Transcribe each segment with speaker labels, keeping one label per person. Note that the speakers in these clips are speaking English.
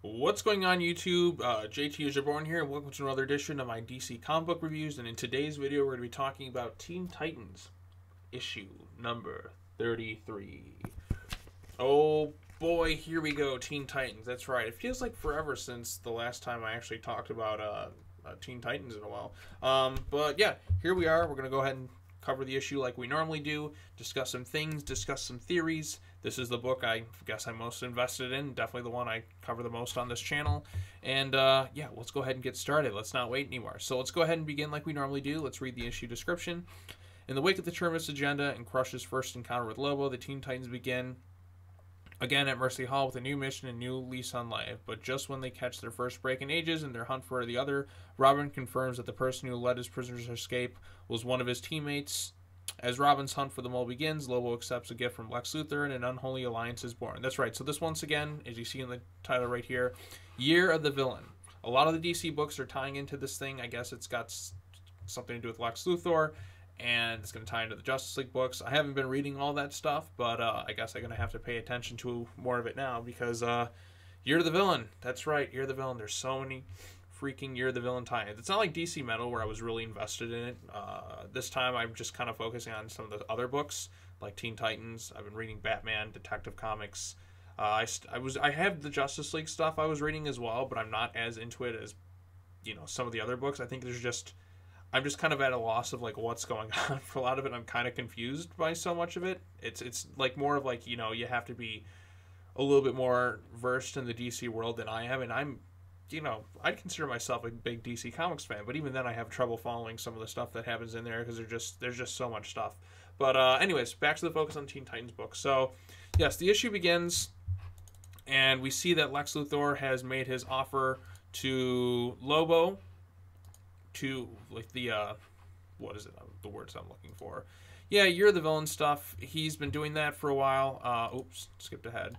Speaker 1: What's going on YouTube? JT is Reborn here, and welcome to another edition of my DC comic book reviews. And in today's video, we're going to be talking about Teen Titans, issue number 33. Oh boy, here we go, Teen Titans. That's right. It feels like forever since the last time I actually talked about Teen Titans in a while. But yeah, here we are. We're going to go ahead and cover the issue like we normally do, discuss some things, discuss some theories. This is the book I guess I'm most invested in, definitely the one I cover the most on this channel. And yeah, let's go ahead and get started. Let's not wait anymore. So let's go ahead and begin like we normally do. Let's read the issue description. In the wake of the Terminus Agenda and Crush's first encounter with Lobo, the Teen Titans begin again at Mercy Hall with a new mission and new lease on life. But just when they catch their first break in ages in their hunt for the other, Robin confirms that the person who led his prisoners escape was one of his teammates. As Robin's hunt for the mole begins, Lobo accepts a gift from Lex Luthor and an unholy alliance is born. That's right. So this, once again, as you see in the title right here, Year of the Villain. A lot of the DC books are tying into this thing. I guess it's got something to do with Lex Luthor, and it's going to tie into the Justice League books. I haven't been reading all that stuff, but I guess I'm going to have to pay attention to more of it now because Year of the Villain. That's right, Year of the Villain. There's so many freaking Year of the Villain tie-ins. It's not like DC Metal where I was really invested in it. This time I'm just kind of focusing on some of the other books like Teen Titans. I've been reading Batman, Detective Comics. I have the Justice League stuff I was reading as well, but I'm not as into it as some of the other books. I think I'm just kind of at a loss of like what's going on for a lot of it. I'm kind of confused by so much of it. It's like more of like, you have to be a little bit more versed in the DC world than I am, and I'd consider myself a big DC Comics fan, but even then I have trouble following some of the stuff that happens in there because there's just so much stuff. But anyways, back to the focus on Teen Titans book. So yes, the issue begins, and we see that Lex Luthor has made his offer to Lobo to like the what is it? The words I'm looking for. Yeah, You're the Villain stuff. He's been doing that for a while. Oops, skipped ahead.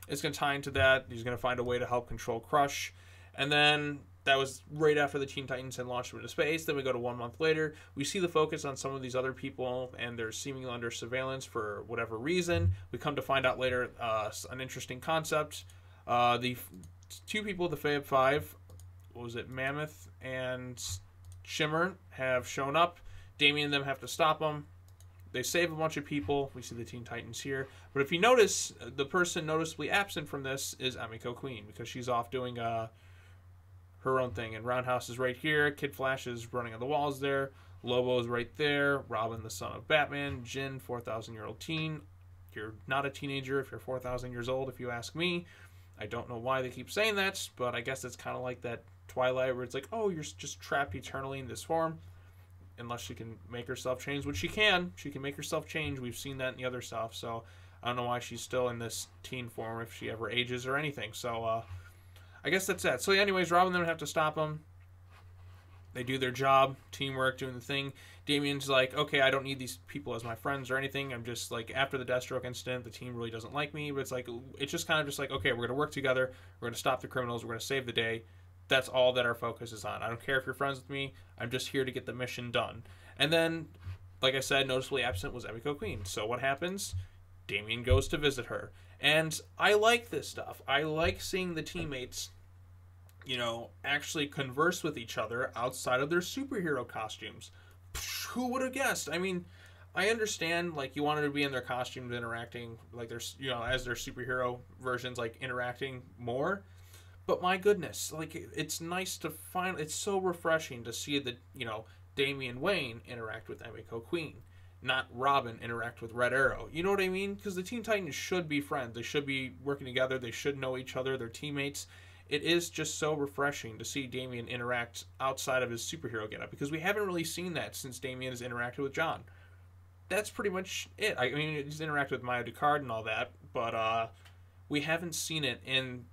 Speaker 1: It's going to tie into that. He's going to find a way to help control Crush. And then that was right after the Teen Titans had launched into space. Then we go to 1 month later. We see the focus on some of these other people, and they're seemingly under surveillance for whatever reason. We come to find out later an interesting concept. The two people, the Fab Five, what was it, Mammoth and Shimmer, have shown up. Damian and them have to stop them. They save a bunch of people. We see the Teen Titans here. But if you notice, the person noticeably absent from this is Emiko Queen because she's off doing her own thing. And Roundhouse is right here. Kid Flash is running on the walls there. Lobo is right there. Robin, the son of Batman. Jin, 4,000-year-old teen. You're not a teenager if you're 4,000 years old, if you ask me. I don't know why they keep saying that, but I guess it's kind of like that Twilight where it's like, oh, you're just trapped eternally in this form. Unless she can make herself change, which she can. She can make herself change. We've seen that in the other stuff, so I don't know why she's still in this teen form if she ever ages or anything. So I guess that's that. So anyways, Robin and them have to stop them. They do their job, teamwork, doing the thing. Damian's like, okay, I don't need these people as my friends or anything. I'm just like, after the Deathstroke incident, the team really doesn't like me. But it's like, it's just kind of just like, okay, we're going to work together. We're going to stop the criminals. We're going to save the day. That's all that our focus is on. I don't care if you're friends with me. I'm just here to get the mission done. And then, like I said, noticeably absent was Emiko Queen. So what happens? Damian goes to visit her. And I like this stuff. I like seeing the teammates, actually converse with each other outside of their superhero costumes. Who would have guessed? I mean, I understand, like, you wanted to be in their costumes interacting, like, there's, as their superhero versions, like, interacting more. But my goodness, like, it's nice to find, it's so refreshing to see that, Damian Wayne interact with Emiko Queen, not Robin interact with Red Arrow. You know what I mean? Because the Teen Titans should be friends. They should be working together. They should know each other. They're teammates. It is just so refreshing to see Damian interact outside of his superhero getup because we haven't really seen that since Damian has interacted with John. That's pretty much it. I mean, he's interacted with Maya Ducard and all that, but we haven't seen it in...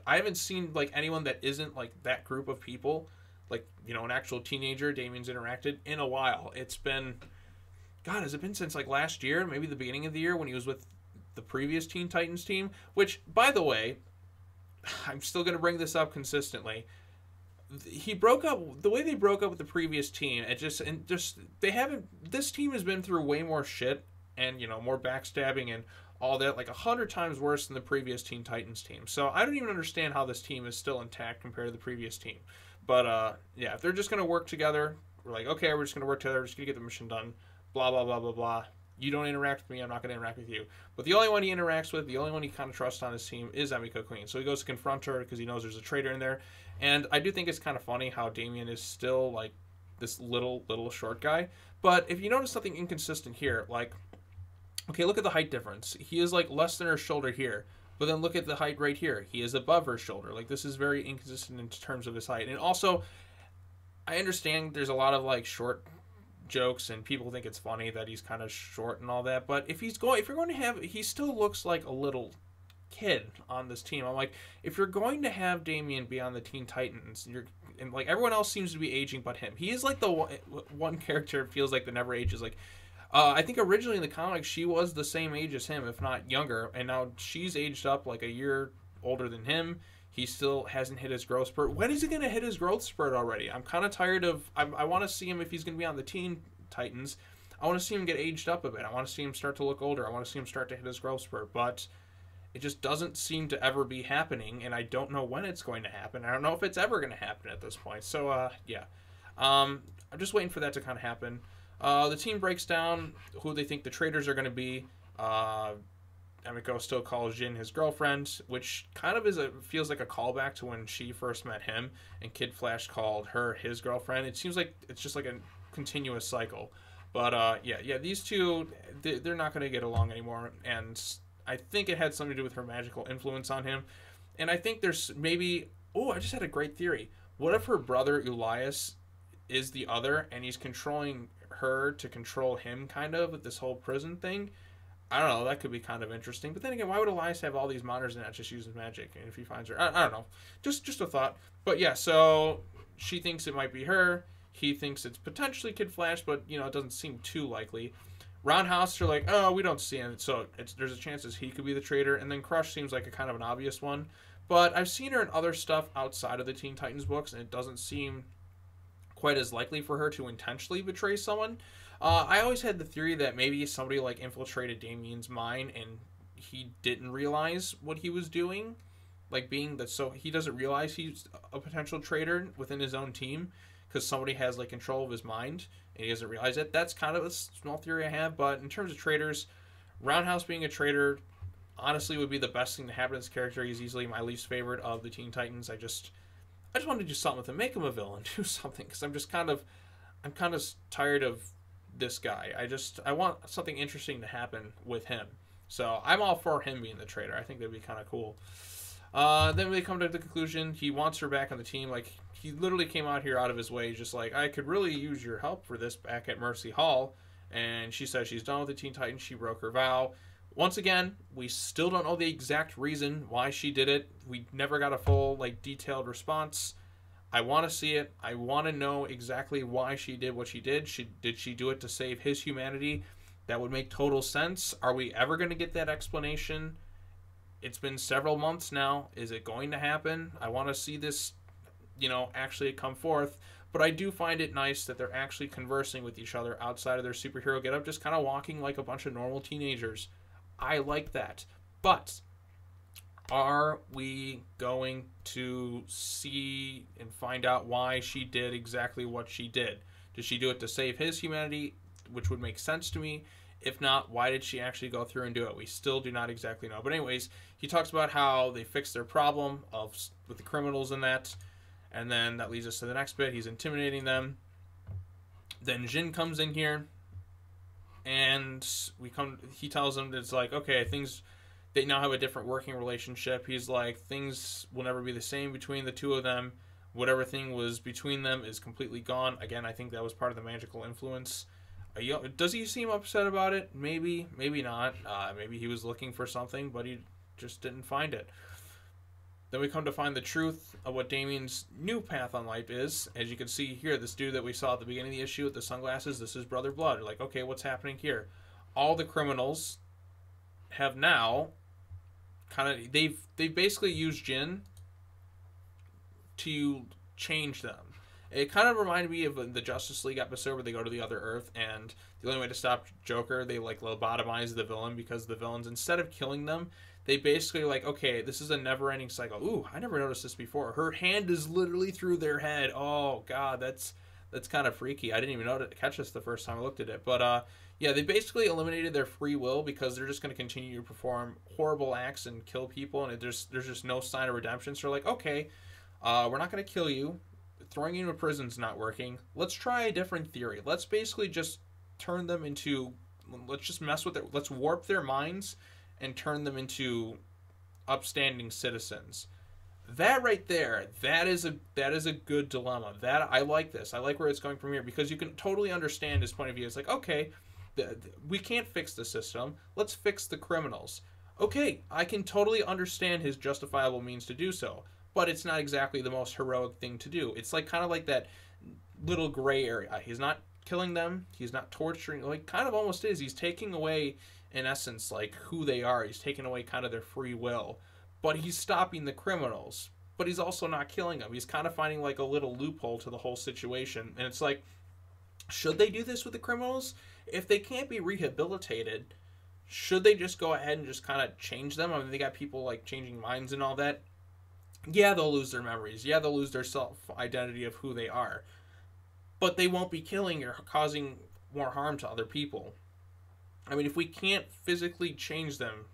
Speaker 1: I haven't seen, like, anyone that isn't, like, that group of people, like, an actual teenager Damian's interacted in a while. It's been, God, has it been since, like, last year, maybe the beginning of the year when he was with the previous Teen Titans team, which, by the way, I'm still going to bring this up consistently. He broke up, the way they broke up with the previous team, this team has been through way more shit and, more backstabbing and all that, like 100 times worse than the previous Teen Titans team. So I don't even understand how this team is still intact compared to the previous team. But yeah, if they're just going to work together, we're like, okay, we're just going to work together, we're just going to get the mission done, blah, blah, blah, blah, blah. You don't interact with me, I'm not going to interact with you. But the only one he interacts with, the only one he kind of trusts on his team is Emiko Queen. So he goes to confront her because he knows there's a traitor in there. And I do think it's kind of funny how Damian is still like this little short guy. But if you notice something inconsistent here, like, okay, look at the height difference. He is like less than her shoulder here. But then look at the height right here. He is above her shoulder. Like, this is very inconsistent in terms of his height. And also, I understand there's a lot of like short jokes and people think it's funny that he's kind of short and all that. But if you're going to have, he still looks like a little kid on this team. I'm like, if you're going to have Damian be on the Teen Titans, and like everyone else seems to be aging but him. He is like the one character it feels like that never ages. Like, I think originally in the comics she was the same age as him, if not younger, and now she's aged up like a year older than him. He still hasn't hit his growth spurt. When is he going to hit his growth spurt already? I'm kind of tired of... I want to see him, if he's going to be on the Teen Titans, I want to see him get aged up a bit. I want to see him start to look older. I want to see him start to hit his growth spurt. But it just doesn't seem to ever be happening, and I don't know when it's going to happen. I don't know if it's ever going to happen at this point. So, yeah. I'm just waiting for that to kind of happen. The team breaks down who they think the traitors are going to be. Emiko still calls Jin his girlfriend, which kind of feels like a callback to when she first met him, and Kid Flash called her his girlfriend. It seems like it's just like a continuous cycle. But yeah, these two, they're not going to get along anymore, and I think it had something to do with her magical influence on him. And I think there's maybe... Oh, I just had a great theory. What if her brother Elias is the other, and he's controlling her to control him, kind of, with this whole prison thing? I don't know, that could be kind of interesting. But then again, why would Elias have all these monitors and not just use his magic? And if he finds her, I don't know. Just a thought. But yeah, so she thinks it might be her. He thinks it's potentially Kid Flash, but, you know, it doesn't seem too likely. Roundhouse are like, oh, we don't see him. So there's a chance as he could be the traitor. And then Crush seems like a kind of an obvious one. But I've seen her in other stuff outside of the Teen Titans books, and it doesn't seem quite as likely for her to intentionally betray someone. I always had the theory that maybe somebody like infiltrated Damian's mind and he didn't realize what he was doing, like being that, so he doesn't realize he's a potential traitor within his own team because somebody has like control of his mind and he doesn't realize it. That's kind of a small theory I have. But in terms of traitors, Roundhouse being a traitor honestly would be the best thing to happen to this character. He's easily my least favorite of the Teen Titans. I just want to do something with him, make him a villain, do something, because I'm kind of tired of this guy. I want something interesting to happen with him. So I'm all for him being the traitor. I think that'd be kind of cool. Then we come to the conclusion he wants her back on the team. Like, he literally came out here out of his way, just like, I could really use your help for this back at Mercy Hall. And she says she's done with the Teen Titans. She broke her vow. Once again, we still don't know the exact reason why she did it. We never got a full, like, detailed response. I want to see it. I want to know exactly why she did what she did. Did she do it to save his humanity? That would make total sense. Are we ever going to get that explanation? It's been several months now. Is it going to happen? I want to see this, you know, actually come forth. But I do find it nice that they're actually conversing with each other outside of their superhero getup, just kind of walking like a bunch of normal teenagers. I like that. But are we going to see and find out why she did exactly what she did? Did she do it to save his humanity, which would make sense to me? If not, why did she actually go through and do it? We still do not exactly know. But anyways, he talks about how they fixed their problem with the criminals in that. And then that leads us to the next bit. He's intimidating them. Then Jin comes in here. And he tells them that it's like, okay, they now have a different working relationship. He's like, things will never be the same between the two of them. Whatever thing was between them is completely gone. Again, I think that was part of the magical influence. Does he seem upset about it? Maybe, maybe not. Maybe he was looking for something, but he just didn't find it. Then we come to find the truth of what Damian's new path on life is. As you can see here, this dude that we saw at the beginning of the issue with the sunglasses, this is Brother Blood. You're like, okay, what's happening here? All the criminals have now they've basically used Jin to change them. It kind of reminded me of the Justice League episode where they go to the other Earth, and the only way to stop Joker, they like lobotomize the villain, because the villains, instead of killing them, they basically like, okay, this is a never-ending cycle. Ooh, I never noticed this before. Her hand is literally through their head. Oh God, that's kind of freaky. I didn't even catch this the first time I looked at it. But yeah, they basically eliminated their free will because they're just going to continue to perform horrible acts and kill people, and there's just no sign of redemption. So they're like, okay, we're not going to kill you. Throwing you into prison's not working. Let's try a different theory. Let's basically just turn them into, let's just mess with it. Let's warp their minds and turn them into upstanding citizens. That right there, that is a good dilemma. That I like this. I like where it's going from here, because you can totally understand his point of view. It's like, okay, we can't fix the system. Let's fix the criminals. Okay, I can totally understand his justifiable means to do so, but it's not exactly the most heroic thing to do. It's like kind of like that little gray area. He's not killing them. He's not torturing. Like, kind of almost is. He's taking away, in essence, like who they are. He's taking away kind of their free will. But he's stopping the criminals. But he's also not killing them. He's kind of finding like a little loophole to the whole situation. And it's like, should they do this with the criminals? If they can't be rehabilitated, should they just go ahead and just kind of change them? I mean, they got people like changing minds and all that. Yeah, they'll lose their memories. Yeah, they'll lose their self-identity of who they are. But they won't be killing or causing more harm to other people. I mean, if we can't physically change them,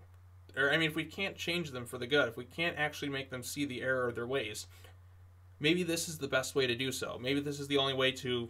Speaker 1: or I mean, if we can't change them for the good, if we can't actually make them see the error of their ways, maybe this is the best way to do so. Maybe this is the only way to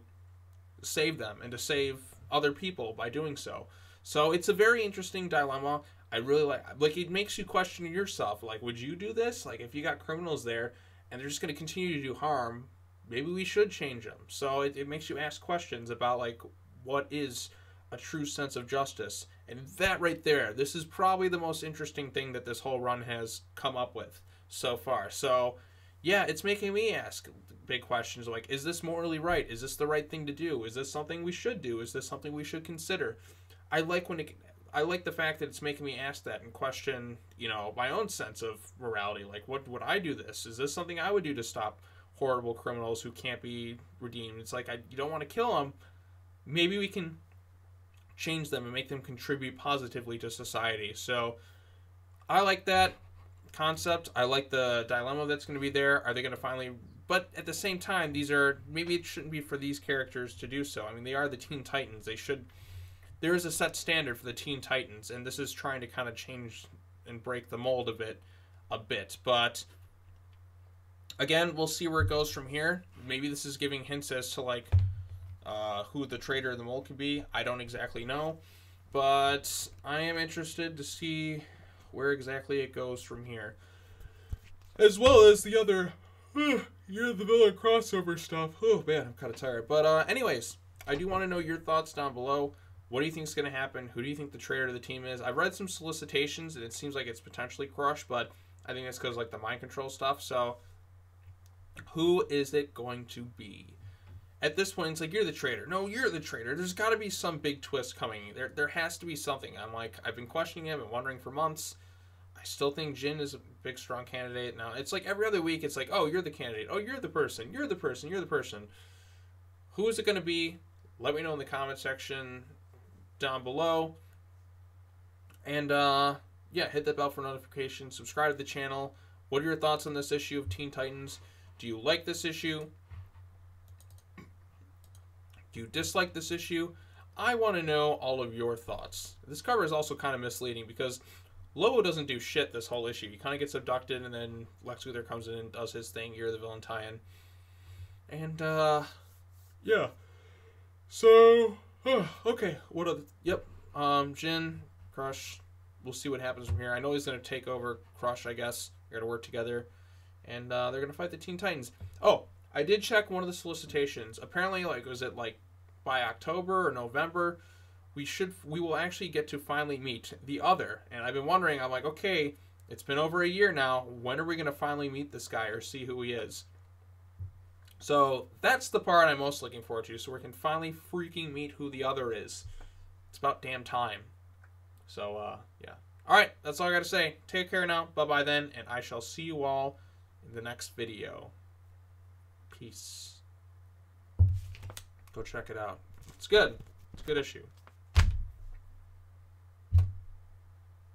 Speaker 1: save them and to save other people by doing so. So it's a very interesting dilemma. I really like it makes you question yourself. Like, would you do this? Like, if you got criminals there and they're just going to continue to do harm, maybe we should change them. So it makes you ask questions about, like, what is a true sense of justice? And that right there, this is probably the most interesting thing that this whole run has come up with so far. So yeah, it's making me ask big questions like, is this morally right? Is this the right thing to do? Is this something we should do? Is this something we should consider? I like the fact that it's making me ask that and question, you know, my own sense of morality. Like, what would I do this? Is this something I would do to stop horrible criminals who can't be redeemed? It's like, you don't want to kill them. Maybe we can change them and make them contribute positively to society. So I like that concept. I like the dilemma that's going to be there. Are they going to finally... But at the same time, maybe it shouldn't be for these characters to do so. I mean, they are the Teen Titans. There is a set standard for the Teen Titans, and this is trying to kind of change and break the mold of it a bit. But again, we'll see where it goes from here. Maybe this is giving hints as to, like, who the traitor of the mold could be. I don't exactly know, but I am interested to see where exactly it goes from here, as well as the other You're the Villain crossover stuff. Oh man, I'm kind of tired. But anyways, I do want to know your thoughts down below. What do you think is going to happen? Who do you think the traitor of the team is? I've read some solicitations, and it seems like it's potentially Crush, but I think that's because, like, the mind control stuff. So who is it going to be? At this point, it's like, you're the traitor. No, you're the traitor. There's got to be some big twist coming. There has to be something. I've been questioning him and wondering for months. I still think Jin is a big, strong candidate. Now, it's like every other week, it's like, oh, you're the candidate. Oh, you're the person. You're the person. You're the person. Who is it going to be? Let me know in the comment section down below. And, yeah, hit that bell for notifications. Subscribe to the channel. What are your thoughts on this issue of Teen Titans? Do you like this issue? Do you dislike this issue? I want to know all of your thoughts. This cover is also kind of misleading because Lobo doesn't do shit this whole issue. He kind of gets abducted, and then Lex Luthor comes in and does his thing. You're the Villain tie-in. And, yeah. So, okay. What other... Yep. Jin, Crush. We'll see what happens from here. I know he's going to take over Crush, I guess. They're going to work together. And, they're going to fight the Teen Titans. Oh, I did check one of the solicitations. Apparently, like, was it, like, by October or November, we will actually get to finally meet the Other. And I've been wondering, I'm like, okay, it's been over a year now. When are we going to finally meet this guy or see who he is? So that's the part I'm most looking forward to, so we can finally freaking meet who the Other is. It's about damn time. So, yeah. Alright, that's all I got to say. Take care now. Bye-bye then, and I shall see you all in the next video. Peace. Go check it out. It's good. It's a good issue.